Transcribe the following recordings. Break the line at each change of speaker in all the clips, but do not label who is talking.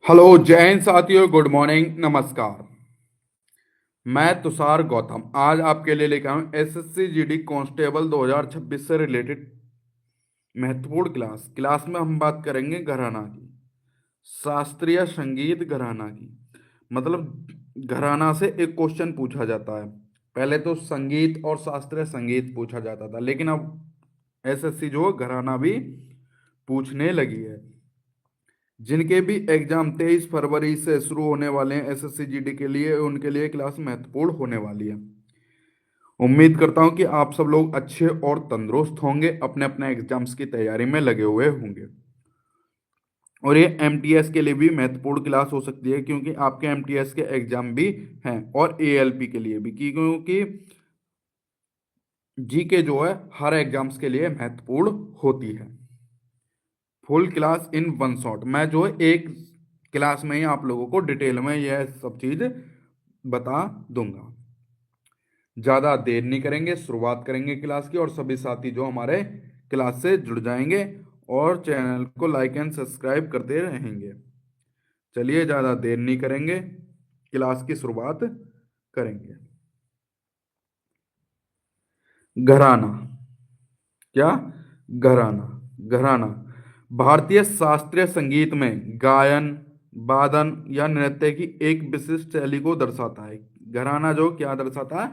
Hello जय हिंद साथियों, good morning, नमस्कार। मैं तुषार गौतम आज आपके लिए लेकर आया हूँ एसएससी जीडी कांस्टेबल 2026 से रिलेटेड महत्वपूर्ण क्लास में हम बात करेंगे घराना की, शास्त्रीय संगीत घराना की। मतलब घराना से एक क्वेश्चन पूछा जाता है। पहले तो संगीत और शास्त्रीय संगीत पूछा जाता था, लेकिन अब एसएससी जो है घराना भी पूछने लगी है। जिनके भी एग्जाम 23 फरवरी से शुरू होने वाले हैं एसएससी जीडी के लिए, उनके लिए क्लास महत्वपूर्ण होने वाली है। उम्मीद करता हूं कि आप सब लोग अच्छे और तंदुरुस्त होंगे, अपने अपने एग्जाम्स की तैयारी में लगे हुए होंगे। और ये एमटीएस के लिए भी महत्वपूर्ण क्लास हो सकती है, क्योंकि आपके एमटीएस के एग्जाम भी हैं, और एएलपी के लिए भी, क्योंकि जीके जो है हर एग्जाम्स के लिए महत्वपूर्ण होती है। Full class in one shot, मैं जो है एक क्लास में ही आप लोगों को डिटेल में यह सब चीज बता दूंगा। ज़्यादा देर नहीं करेंगे, शुरुआत करेंगे क्लास की, और सभी साथी जो हमारे क्लास से जुड़ जाएंगे और चैनल को लाइक एंड सब्सक्राइब करते रहेंगे। चलिए ज़्यादा देर नहीं करेंगे, क्लास की शुरुआत करेंगे। घराना क्या? घराना। घराना भारतीय शास्त्रीय संगीत में गायन, वादन या नृत्य की एक विशिष्ट शैली को दर्शाता है। घराना जो क्या दर्शाता है?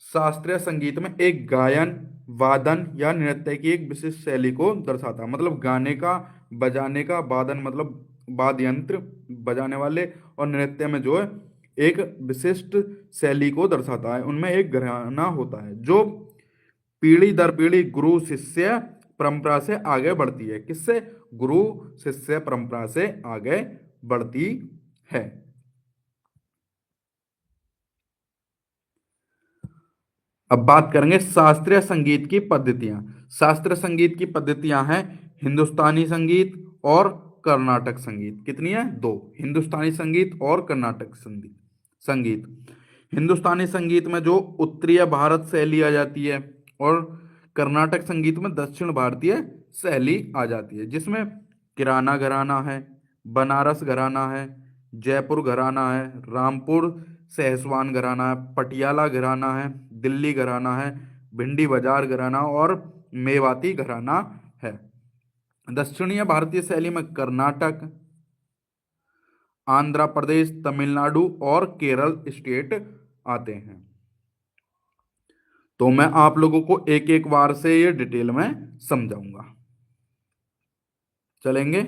शास्त्रीय संगीत में एक गायन, वादन या नृत्य की एक विशिष्ट शैली को दर्शाता है। मतलब गाने का, बजाने का, वादन मतलब वाद्य यंत्र बजाने वाले, और नृत्य में जो है एक विशिष्ट शैली को दर्शाता है। उनमें एक घराना होता है जो पीढ़ी दर पीढ़ी गुरु शिष्य परंपरा से आगे बढ़ती है। किससे? गुरु शिष्य परंपरा से आगे बढ़ती है। अब बात करेंगे शास्त्रीय संगीत की पद्धतियां। शास्त्रीय संगीत की पद्धतियां हैं हिंदुस्तानी संगीत और कर्नाटक संगीत। कितनी है? दो। हिंदुस्तानी संगीत और कर्नाटक संगीत। संगीत हिंदुस्तानी संगीत में जो उत्तरीय भारत शैली आ जाती है, और कर्नाटक संगीत में दक्षिण भारतीय शैली आ जाती है, जिसमें किराना घराना है, बनारस घराना है, जयपुर घराना है, रामपुर सहसवान घराना है, पटियाला घराना है, दिल्ली घराना है, भिंडी बाजार घराना और मेवाती घराना है। दक्षिणीय भारतीय शैली में कर्नाटक, आंध्र प्रदेश, तमिलनाडु और केरल स्टेट आते हैं। तो मैं आप लोगों को एक एक बार से ये डिटेल में समझाऊंगा। चलेंगे,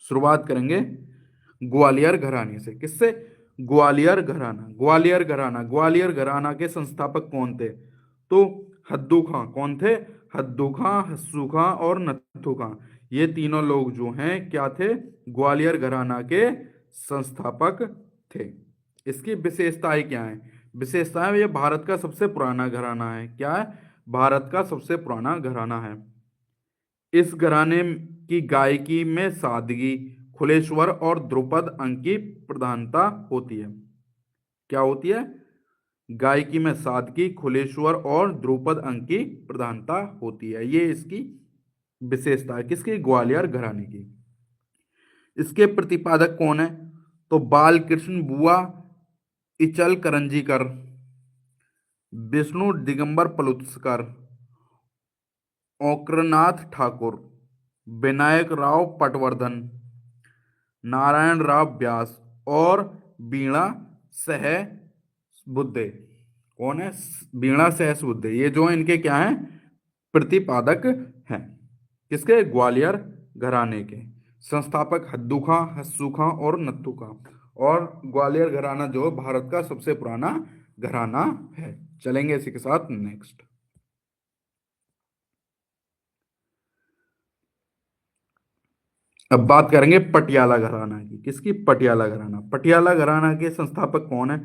शुरुआत करेंगे ग्वालियर घराने से। किससे? ग्वालियर घराना। ग्वालियर घराना, ग्वालियर घराना के संस्थापक कौन थे? तो हद्दू खां। कौन थे? हद्दू खां, हस्सू खां और नत्थू खां। ये तीनों लोग जो हैं क्या थे? ग्वालियर घराना के संस्थापक थे। इसकी विशेषताएं क्या है? विशेषताएं, ये भारत का सबसे पुराना घराना है। क्या है? भारत का सबसे पुराना घराना है। इस घराने की गायकी में सादगी, खुले स्वर और ध्रुपद अंक की प्रधानता होती है। क्या होती है? गायकी में सादगी, खुले स्वर और ध्रुपद अंक की प्रधानता होती है। ये इसकी विशेषता है। किसकी? ग्वालियर घराने की। इसके प्रतिपादक कौन है? तो बाल कृष्ण बुआ इचल करंजीकर, विष्णु दिगंबर पलुस्कर, औक्रनाथ ठाकुर, विनायक राव पटवर्धन, नारायण राव व्यास और वीणा सहसबुद्धे। कौन है? वीणा सहसबुद्धे। ये जो इनके क्या हैं? प्रतिपादक हैं। किसके? ग्वालियर घराने के। संस्थापक हद्दू खां, हस्सू खां और नत्थू खां। और ग्वालियर घराना जो भारत का सबसे पुराना घराना है। चलेंगे इसी के साथ नेक्स्ट। अब बात करेंगे पटियाला घराना की। किसकी? पटियाला घराना। पटियाला घराना के संस्थापक कौन है?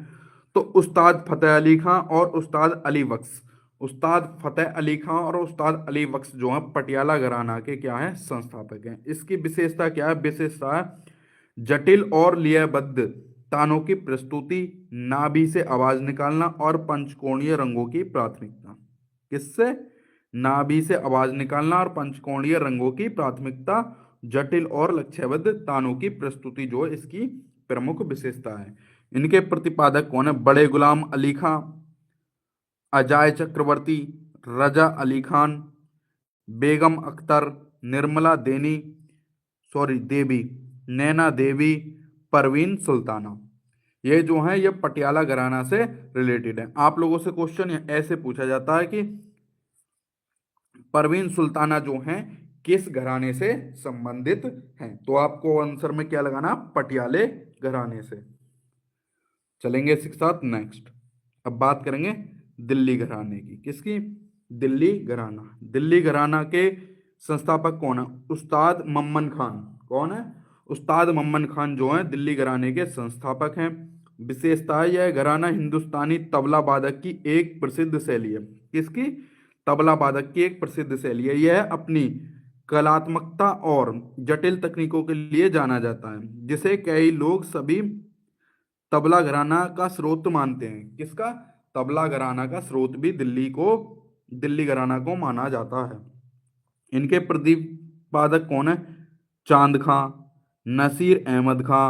तो उस्ताद फतेह अली खां और उस्ताद अली बख्श। उस्ताद फतेह अली खां और उस्ताद अली बख्श जो है पटियाला घराना के क्या है? संस्थापक हैं। इसकी विशेषता क्या है? विशेषता है जटिल और लयबद्ध तानों की प्रस्तुति, नाभि से आवाज निकालना और पंचकोणीय रंगों की प्राथमिकता। किससे? नाभि से आवाज निकालना और पंचकोणीय रंगों की प्राथमिकता जटिल और लक्ष्यबद्ध तानों की प्रस्तुति जो है इसकी प्रमुख विशेषता है। इनके प्रतिपादक कौन है? बड़े गुलाम अली खां, अजाय चक्रवर्ती, रजा अली खान, बेगम अख्तर, निर्मला देवी, नैना देवी, परवीन सुल्ताना। ये जो है ये पटियाला घराना से रिलेटेड है। आप लोगों से क्वेश्चन ऐसे पूछा जाता है कि परवीन सुल्ताना जो हैं किस घराने से संबंधित हैं, तो आपको आंसर में क्या लगाना? पटियाले घराने से। चलेंगे इसके साथ नेक्स्ट। अब बात करेंगे दिल्ली घराने की। किसकी? दिल्ली घराना। दिल्ली घराना के संस्थापक कौन है? उस्ताद मम्मन खान। कौन है? उस्ताद मम्मन खान जो है दिल्ली घराने के संस्थापक हैं। विशेषता है यह घराना हिंदुस्तानी तबला वादक की एक प्रसिद्ध शैली है। किसकी? तबला वादक की एक प्रसिद्ध शैली है। यह अपनी कलात्मकता और जटिल तकनीकों के लिए जाना जाता है, जिसे कई लोग सभी तबला घराना का स्रोत मानते हैं। किसका? तबला घराना का स्रोत भी दिल्ली घराना को माना जाता है। इनके प्रतिपादक कौन है? चांद खां, नसीर अहमद खां,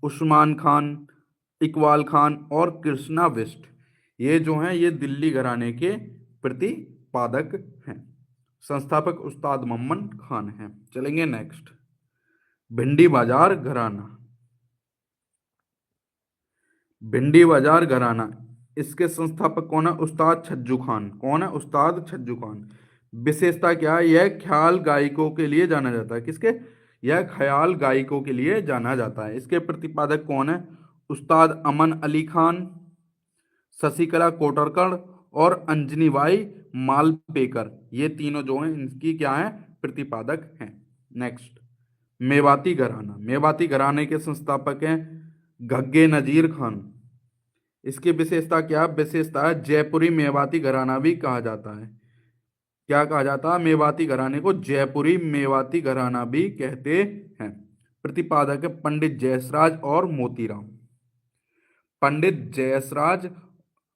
उस्मान खान, इकबाल खान और कृष्णा बिष्ट। ये जो हैं ये दिल्ली घराने के प्रतिपादक हैं। संस्थापक उस्ताद मम्मन खान हैं। चलेंगे नेक्स्ट। भिंडी बाजार घराना। भिंडी बाजार घराना, इसके संस्थापक कौन है? उस्ताद छज्जू खान। कौन है? उस्ताद छज्जू खान। विशेषता क्या है? यह ख्याल गायकों के लिए जाना जाता है। किसके? यह ख्याल गायकों के लिए जाना जाता है। इसके प्रतिपादक कौन है? उस्ताद अमन अली खान, शशिकला कोटरकर और अंजनी बाई मालपेकर। ये तीनों जो हैं इनकी क्या है? प्रतिपादक हैं। नेक्स्ट। मेवाती घराना। मेवाती घराने के संस्थापक हैं घग्गे नजीर खान। इसकी विशेषता क्या? विशेषता है जयपुरी मेवाती घराना भी कहा जाता है। क्या कहा जाता है? मेवाती घराने को जयपुरी मेवाती घराना भी कहते हैं। प्रतिपादक है पंडित जयसराज और मोतीराम। पंडित जयसराज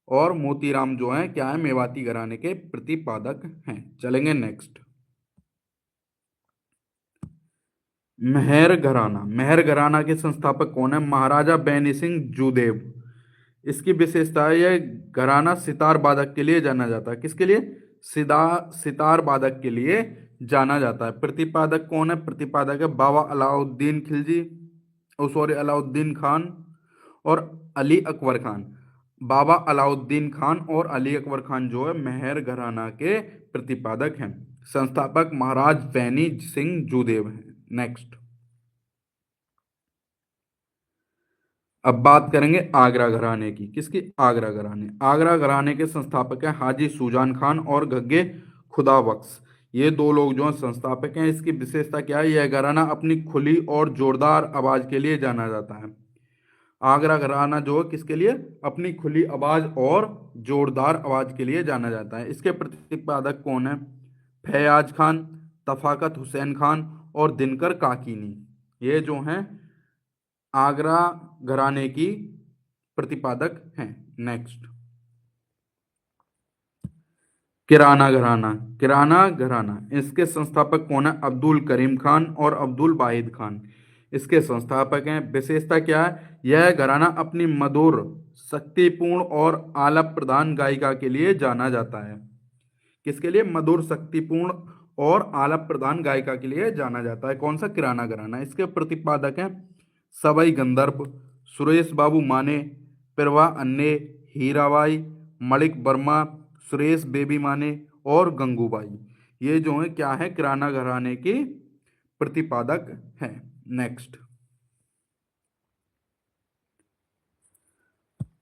और मोतीराम जो हैं क्या है? मेवाती घराने के प्रतिपादक हैं। चलेंगे नेक्स्ट। मेहर घराना। मेहर घराना के संस्थापक कौन है? महाराजा बैनी सिंह जूदेव। इसकी विशेषता है यह घराना सितार वादक के लिए जाना जाता है। किसके लिए? सितार वादक के लिए जाना जाता है। प्रतिपादक कौन है? प्रतिपादक है बाबा अलाउद्दीन खिलजी, अलाउद्दीन खान और अली अकबर खान। बाबा अलाउद्दीन खान और अली अकबर खान जो है मेहर घराना के प्रतिपादक हैं। संस्थापक महाराज बैनी सिंह जूदेव हैं। नेक्स्ट। अब बात करेंगे आगरा घराने की। किसकी? आगरा घराने। आगरा घराने के संस्थापक हैं हाजी सुजान खान और घग्गे खुदा बख्श। ये दो लोग जो हैं संस्थापक हैं। इसकी विशेषता क्या है? यह घराना अपनी खुली और जोरदार आवाज के लिए जाना जाता है। आगरा घराना जो है किसके लिए? अपनी खुली आवाज और जोरदार आवाज के लिए जाना जाता है। इसके प्रतिपादक कौन है? फैयाज खान, तफाकत हुसैन खान और दिनकर काकीनी। ये जो हैं आगरा घराने की प्रतिपादक हैं। नेक्स्ट। किराना घराना। किराना घराना, इसके संस्थापक कौन है? अब्दुल करीम खान और अब्दुल वाहिद खान। इसके संस्थापक हैं। विशेषता क्या है? यह घराना अपनी मधुर, शक्तिपूर्ण और आलाप प्रधान गायिका के लिए जाना जाता है। किसके लिए? मधुर, शक्तिपूर्ण और आलाप प्रधान गायिका के लिए जाना जाता है। कौन सा? किराना घराना। इसके प्रतिपादक हैं सवाई गंधर्व, सुरेश बाबू माने, प्रभा अन्ने, हीराबाई, मणिक वर्मा, सुरेश बेबी माने और गंगूबाई। ये जो है क्या है? किराना घराने के प्रतिपादक हैं। नेक्स्ट।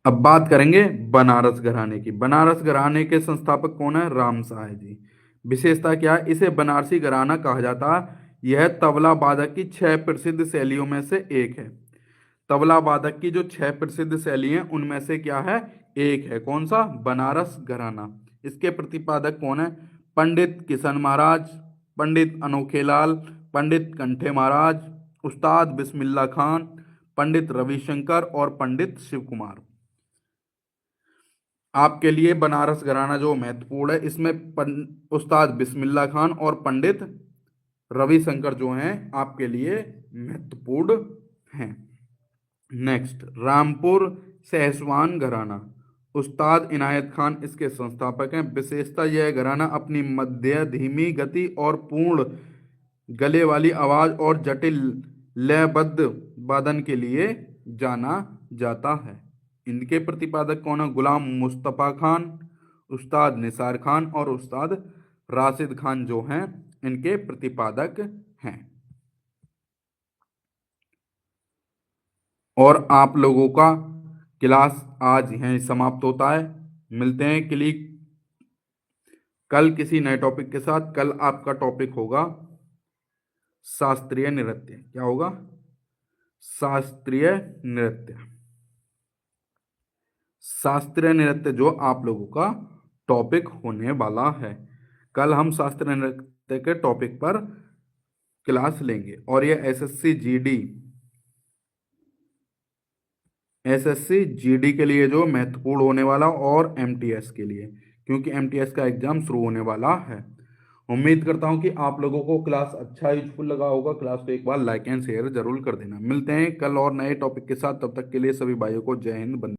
अब बात करेंगे बनारस घराने की। बनारस घराने के संस्थापक कौन है? राम साय जी। विशेषता क्या है? इसे बनारसी घराना कहा जाता है। यह तबला वादक की 6 प्रसिद्ध शैलियों में से एक है। तबला वादक की जो 6 प्रसिद्ध शैली हैं उनमें से क्या है? एक है। कौन सा? बनारस घराना। इसके प्रतिपादक कौन है? पंडित किशन महाराज, पंडित अनोखेलाल, पंडित कंठे महाराज, उस्ताद बिस्मिल्ला खान, पंडित रविशंकर और पंडित शिव कुमार। आपके लिए बनारस घराना जो महत्वपूर्ण है इसमें उस्ताद बिस्मिल्ला खान और पंडित रविशंकर जो हैं आपके लिए महत्वपूर्ण हैं। नेक्स्ट, रामपुर सहसवान घराना, उस्ताद इनायत खान इसके संस्थापक हैं। विशेषता, यह घराना अपनी मध्य धीमी गति और पूर्ण गले वाली आवाज और जटिल लयबद्ध वादन के लिए जाना जाता है। इनके प्रतिपादक कौन है? गुलाम मुस्तफा खान, उस्ताद निसार खान और उस्ताद राशिद खान जो हैं इनके प्रतिपादक हैं। और आप लोगों का क्लास आज यहीं समाप्त होता है। मिलते हैं क्लिक कल किसी नए टॉपिक के साथ। कल आपका टॉपिक होगा शास्त्रीय नृत्य। क्या होगा? शास्त्रीय नृत्य। शास्त्रीय नृत्य जो आप लोगों का टॉपिक होने वाला है। कल हम शास्त्रीय नृत्य के टॉपिक पर क्लास लेंगे और ये एसएससी जीडी के लिए जो महत्वपूर्ण होने वाला और एमटीएस के लिए, क्योंकि एमटीएस का एग्जाम शुरू होने वाला है। उम्मीद करता हूं कि आप लोगों को क्लास अच्छा यूजफुल लगा होगा। क्लास को एक बार लाइक एंड शेयर जरूर कर देना। मिलते हैं कल और नए टॉपिक के साथ। तब तक के लिए सभी भाइयों को जय हिंद।